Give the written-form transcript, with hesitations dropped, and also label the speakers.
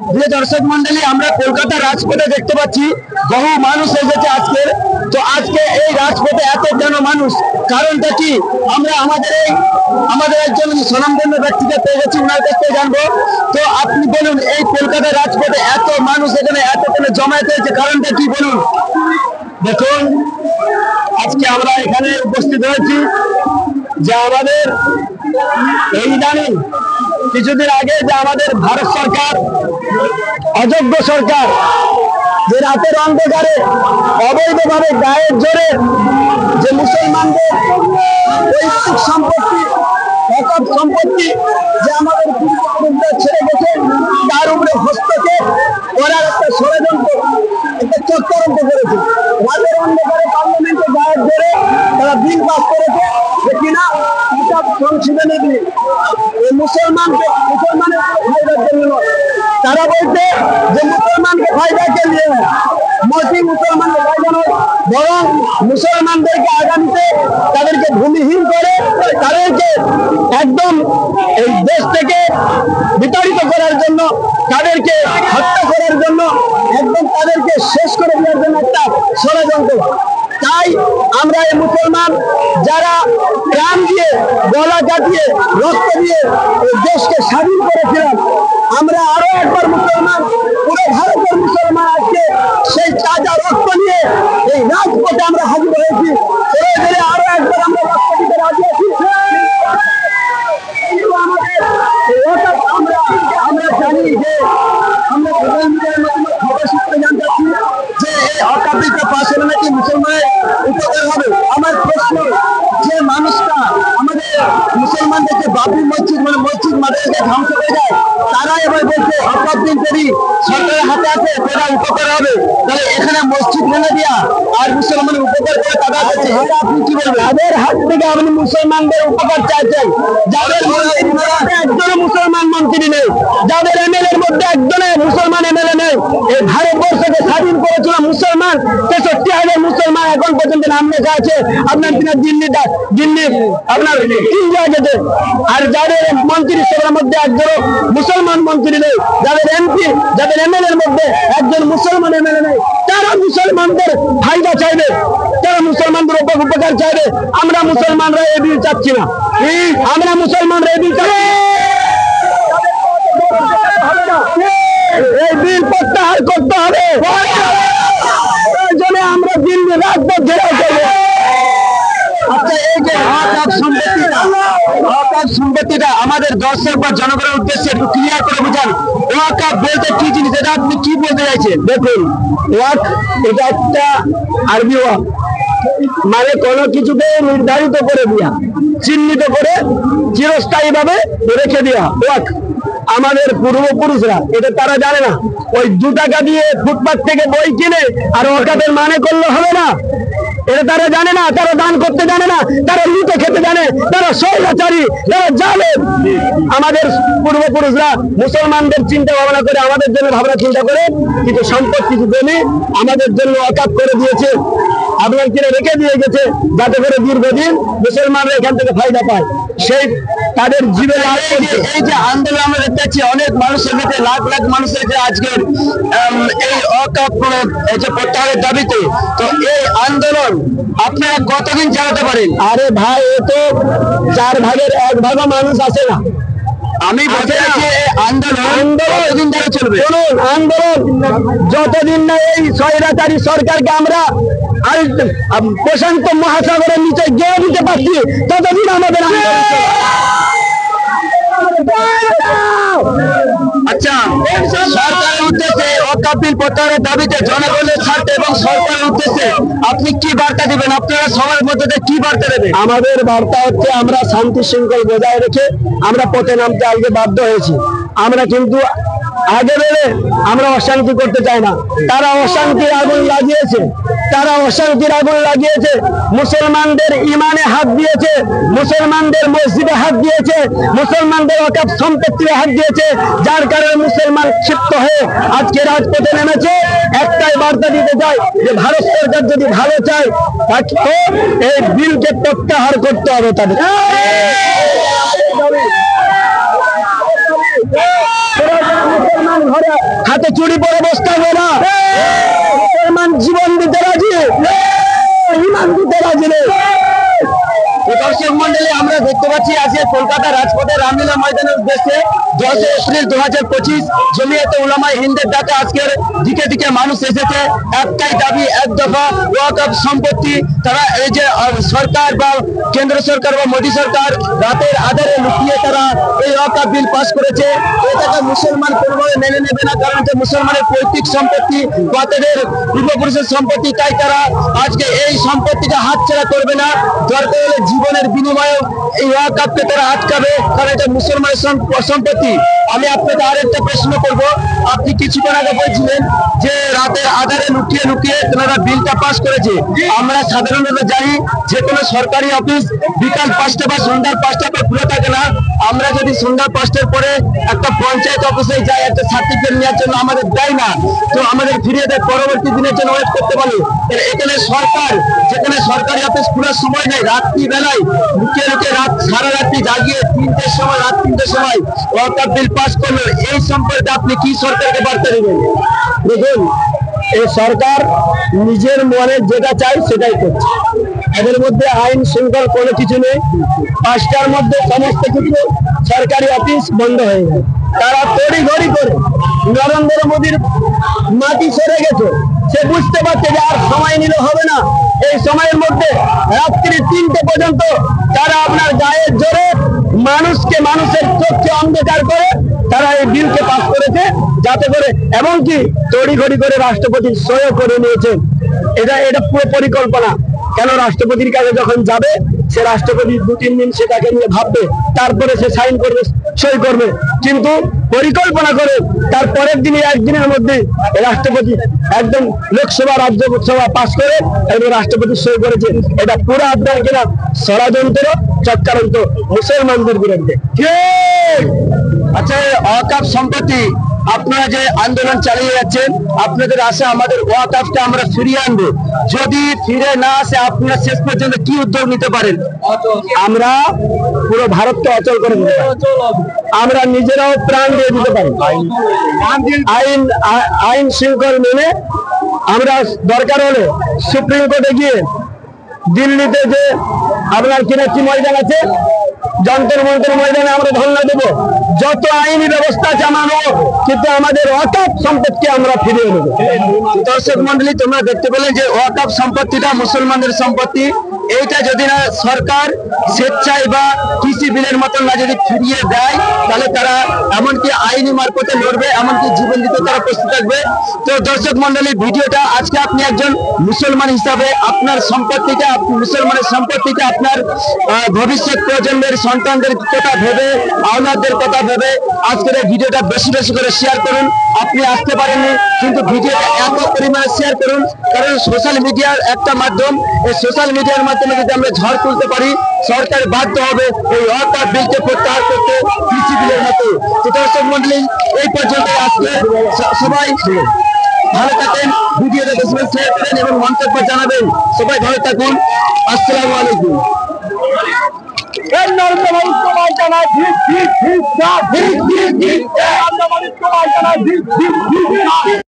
Speaker 1: প্রিয় দর্শক মন্ডলী, আমরা কলকাতা রাজপথে দেখতে পাচ্ছি বহু মানুষ এসেছে আজকে। তো আজকে এই রাজপথে এত কেন মানুষ, কারণটা কি? আমরা আমাদের একজন স্বনামধন্য ব্যক্তিকে পেয়ে গেছি, ওনার কাছ থেকে জানবো। তো আপনি বলুন, এই কলকাতা রাজপথে এত মানুষ এখানে এত কেন জমায়েত হয়েছে, কারণটা কি বলুন? দেখুন, আজকে আমরা এখানে উপস্থিত হয়েছি যে আমাদের এই জানেন কিছুদিন আগে যে আমাদের ভারত সরকার, অযোগ্য সরকার, যে রাতের অন্ধকারে অবৈধভাবে গায়ের জোরে যে মুসলমানদের পৈতৃক সম্পত্তি, অকপ সম্পত্তি যে আমাদের পূর্বপুরুষরা ছেড়ে গেছে, তার উপরে হস্তক্ষেপ করার একটা ষড়যন্ত্র, একটা চক্রান্ত করেছে। রাতের অন্ধকারে পার্লামেন্টে গায়ের জোরে তারা বিল পাস করেছে যে কিনা সংশোধনী বিল মুসলমানের ফায়দার জন্য নয়। তারা বলছে যে মুসলমানকে ফায়দাকে নিয়ে মোটি মুসলমানকে ফায়দা নয়, বরং মুসলমানদেরকে আগামীতে তাদেরকে ভূমিহীন করে তাদেরকে একদম এই দেশ থেকে বিতাড়িত করার জন্য, তাদেরকে হত্যা করার জন্য, একদম তাদেরকে শেষ করে দেওয়ার জন্য একটা ষড়যন্ত্র। তাই আমরা এই মুসলমান যারা প্রাণ দিয়ে, গলা কাটিয়ে, রক্ত দিয়ে দেশকে স্বাধীন করেছিলাম, আমরা আরো একবার মুসলমান, পুরো ভারতের মুসলমান আজকে সেই তাজা রক্ত নিয়ে এই রাজপথে আমরা হাজির হয়েছি। আরো একবার আমরা রক্ত দিতে রাজি আছি। আমরা জানি যে আমরা খবর সূত্রে জানতে পারছি যে এই অকাপিকে পাশ হলে নাকি মুসলমানের উপকার হবে। আমার প্রশ্ন, যে মানুষটা আমাদের মুসলমানদেরকে বাবরি মসজিদ মসজিদ মাদ্রাসাকে ধ্বংস করে যায়, তারা এবার বলছে অকাপিন যদি সরকারের হাতে আছে তারা উপকার হবে, তাহলে এখানে মসজিদ ভেঙে দেওয়া আর মুসলমানের উপকার করে তারা হচ্ছে, এটা আপনি কি বলবেন? তাদের হাত থেকে আপনি মুসলমানদের উপকার চাইছেন, যাদের একজনও মুসলমান মন্ত্রী নেই, যাদের এমএলএর মধ্যে একজনের মুসলমান এমএলএ নেই। এই ভারতবর্ষকে স্বাধীন করেছিল মুসলমান, 63,000 মুসলমান এখন পর্যন্ত নাম লেখা আছে আপনার দিল্লি আপনার ইন্ডিয়া গেছে। আর যাদের মন্ত্রী সভার মধ্যে একজন মুসলমান মন্ত্রী নেই, যাদের এমপি, যাদের এমএলএর মধ্যে একজন মুসলমান এমএলএ নেই, তারা মুসলমানদের ফায়দা চাইবে, তারা মুসলমানদের উপকার চাইবে। আমরা মুসলমানরা এই বিল চাচ্ছি না, আমরা মুসলমানরা এই বিল চাচ্ছি, এই বিল প্রত্যাহার করতে হবে। প্রয়োজনে আমরা দিল্লি রাজপথ ঘেরাও করবো। আচ্ছা, এই যে সম্পত্তিটা আমাদের দর্শক বা জনগণের উদ্দেশ্যে একটু ক্লিয়ার করে বুঝান। ওয়াকফ বলতে কি জিনিস, এটা আপনি কি বলতে চাইছেন? দেখুন, ওয়াকফ এটা একটা আরবি ওয়াকফ, মানে কোনো কিছুকে নির্ধারিত করে দেওয়া, চিহ্নিত করে চিরস্থায়ী ভাবে রেখে দেওয়া ওয়াকফ। আমাদের পূর্বপুরুষরা এটা তারা জানে না, ওই 2 টাকা দিয়ে ফুটপাত থেকে বই কিনে আর ওয়াকফের মানে করলে হবে না, এটা তারা জানে না, তারা দান করতে জানে না, তারা লুটে খেতে জানে, তারা স্বৈরাচারী, তারা জালেম। আমাদের পূর্বপুরুষরা মুসলমানদের চিন্তা ভাবনা করে, আমাদের জন্য ভাবনা চিন্তা করে কিছু সম্পদ, কিছু জমি আমাদের জন্য ওয়াকফ করে দিয়েছে, আপনার কিনে রেখে দিয়ে গেছে, যাতে করে দীর্ঘদিন মুসলমানরা এখান থেকে ফায়দা পায়। সেই তাদের জীবনে এই যে আন্দোলন আমরা দেখতে পাচ্ছি, অনেক মানুষের মধ্যে লাখ লাখ মানুষের যে আজকের এই ওয়াকফ প্রত্যাহারের দাবিতে, তো এই আন্দোলন আপনারা কতদিন চালাতে পারেন? আরে ভাই, এ তো 4 ভাগের 1 ভাগও মানুষ আসে না। আমি বলতে চাইছি আন্দোলন কতদিন ধরে চলবে? চলুন, আন্দোলন যতদিন না এই স্বৈরাচারী সরকারকে আমরা প্রশান্ত মহাসাগরের নিচে গিয়ে দিতে পারছি, ততদিন আমাদের আন্দোলন চলবে। আচ্ছা, সরকারের উদ্দেশ্যে ওয়াকফ বিল প্রত্যাহারের দাবিতে জনগণের স্বার্থে এবং সরকারের উদ্দেশ্যে আপনি কি বার্তা দিবেন? আপনারা সবার মধ্যে কি বার্তা দেবেন? আমাদের বার্তা হচ্ছে, আমরা শান্তি শৃঙ্খলা বজায় রেখে আমরা পথে নামতে আজকে বাধ্য হয়েছি। আমরা কিন্তু আগে বেড়ে আমরা অশান্তি করতে চাই না। তারা অশান্তির আগুন লাগিয়েছে, তারা অশান্তির আগুন লাগিয়েছে, মুসলমানদের ইমানে হাত দিয়েছে, মুসলমানদের মসজিদে হাত দিয়েছে, মুসলমানদের ওয়াকফ সম্পত্তিতে হাত দিয়েছে, যার কারণে মুসলমান ক্ষিপ্ত হয়ে আজকে রাজপথে নেমেছে। একটাই বার্তা দিতে চাই যে ভারত সরকার যদি ভালো চায়, তো এই বিলকে প্রত্যাহার করতে হবে তাদের। মুসলমান মুসলমান ঘরে হাতে চুরি পরে বসতে হবে না। মুসলমান জীবন দিতে রাজি, ইমান দিতে রাজি নেই। দর্শক মন্ডলী, আমরা দেখতে পাচ্ছি আজকে কলকাতা রাজপথে রামলীলা ময়দানের উদ্দেশ্যে 10 এপ্রিল 2025 জমিয়তে উলামায়ে হিন্দের ডাকে আজকের দিকে দিকে মানুষ এসেছে। একটাই দাবি, এক দফা ওয়াকফ সম্পত্তি। তারা এই যে সরকার বা কেন্দ্র সরকার বা মোদী সরকার রাতের আধারে লুকিয়ে তারা এই ওয়াকফ বিল পাস করেছে, এটাকে মুসলমান কোনোভাবে মেনে নেবে না। কারণ যে মুসলমানের পৈতৃক সম্পত্তি বা তাদের পূর্বপুরুষের সম্পত্তি, তাই তারা আজকে এই সম্পত্তিকে হাতছাড়া করবে না। দরকার হলে জীবনের বিনিময়ে এই ওয়াকফকে তারা আটকাবে, কারণ এটা মুসলমানের সম্পত্তি। আমি আপনাকে আরেকটা প্রশ্ন করব, আপনি কিছুক্ষণ আগে বলছিলেন যে রাতের আধারে লুকিয়ে লুকিয়ে তারা বিলটা পাস করেছে। আমরা সাধারণত জানি যে কোনো সরকারি অফিস বিকাল 5টা বা সন্ধ্যা 5টার পর খুলে থাকে না। আমরা যদি সন্ধ্যা 5টার পরে একটা পঞ্চায়েত অফিসে যাই একটা সার্টিফিকেট নেওয়ার জন্য, আমাদের দেয় না, তো আমাদের ফিরিয়ে দেয়, পরবর্তী দিনের জন্য ওয়েট করতে বলে। এখানে সরকার, যেখানে সরকারি অফিস খোলার সময় নেই, রাত্রি বেলায় লুকিয়ে লুকিয়ে সারা রাত্রি জাগিয়ে 3টের সময়, রাত 3টের সময় ওয়াকফ বিল পাস করলো। এই সম্পর্কে আপনি কি সরকারকে বার্তা দেবেন? দেখুন, এই সরকার নিজের মনে যেটা চাই সেটাই করছে। এদের মধ্যে আইন শৃঙ্খল কোনো কিছু নেই। 5টার মধ্যে সমস্ত কিছু সরকারি অফিস বন্ধ হয়ে যায়। তারা তড়িঘড়ি করে নরেন্দ্র মোদীর মাটি সরে গেছে, সে বুঝতে পারছে যে আর সময় নিলে হবে না। এই সময়ের মধ্যে রাত্রি 3টে পর্যন্ত তারা আপনার গায়ের জোরে মানুষকে, মানুষের চোখকে অন্ধকার করে তারা এই বিলকে পাস করেছে, যাতে করে এমনকি তড়িঘড়ি করে রাষ্ট্রপতি সই করে নিয়েছেন। এটা পুরো পরিকল্পনা। কেন রাষ্ট্রপতির কাছে যখন যাবে, সে রাষ্ট্রপতি 2-3 দিন সেটাকে নিয়ে ভাববে, তারপরে সে সাইন করবে, সই করবে। কিন্তু পরিকল্পনা করে তার পরের দিনে, একদিনের মধ্যে রাষ্ট্রপতি একদম লোকসভা রাজ্যসভা পাস করে এবং রাষ্ট্রপতি সই করেছে। এটা পুরো আপনার কিনা ষড়যন্ত্র, চক্রান্ত মুসলমানদের বিরুদ্ধে। আচ্ছা, ওয়াকফ সম্পত্তি আপনারা যে আন্দোলন চালিয়ে যাচ্ছেন, আপনাদের আশা আমাদের ওয়াকফটা আমরা ফিরিয়ে আনবো। যদি ফিরে না আসে, আপনারা শেষ পর্যন্ত কি উদ্যোগ নিতে পারেন? আমরা পুরো ভারতকে অচল করে দিতে পারি, আমরা নিজেরাও প্রাণ দিয়ে দিতে পারি। আইন শৃঙ্খল মেনে আমরা দরকার হলে সুপ্রিম কোর্টে গিয়ে, দিল্লিতে যে আপনার কিনাচি ময়দান আছে, যন্তর মন্তর ময়দানে আমরা ধর্ণা দেবো। যত আইনি ব্যবস্থা আছে আমরা নেবো, কিন্তু আমাদের ওয়াকফ সম্পত্তি আমরা ফিরিয়ে নেবো। দর্শক মন্ডলী, তোমরা দেখতে পেলে যে ওয়াকফ সম্পত্তিটা মুসলমানদের সম্পত্তি। এইটা যদি না সরকার স্বেচ্ছায় বা কৃষি বিলের মতন না যদি ফিরিয়ে দেয়, তাহলে তারা এমনকি আইনি মারফতে লড়বে, এমনকি জীবন দিতে তারা প্রস্তুত থাকবে। তো দর্শক মন্ডলী, ভিডিওটা আজকে আপনি একজন মুসলমান হিসাবে আপনার সম্পত্তিটা, মুসলমানের সম্পত্তিটা আপনার ভবিষ্যৎ প্রজন্মের সন্তানদের কথা ভেবে, আওলাদদের কথা ভেবে আজকের এই ভিডিওটা বেশি বেশি করে শেয়ার করুন। আপনি আসতে পারেননি, কিন্তু ভিডিওটা এত পরিমাণে শেয়ার করুন, কারণ সোশ্যাল মিডিয়ার একটা মাধ্যম। এই সোশ্যাল মিডিয়ার মাধ্যমে যদি আমরা ঝড় তুলতে পারি, সরকার বাধ্য হবে এই ওয়াকফ বিলকে প্রত্যাহার করতে, কৃষি বিলের মতো। তো দর্শক মন্ডলী, এই পর্যন্ত আজকে সবাই ভালো থাকেন, ভিডিওটা বেশি বেশি শেয়ার করেন এবং মন্তব্য জানাবেন। সবাই ভালো থাকুন, আসসালামু আলাইকুম। নরেন্দ্র মোদী তোমায় জানায় ঠিক ঠিক ঠিক ঠিক ঠিক ঠিক। নরেন্দ্র মোদী তোমায় জানায় ঠিক ঠিক ঠিক।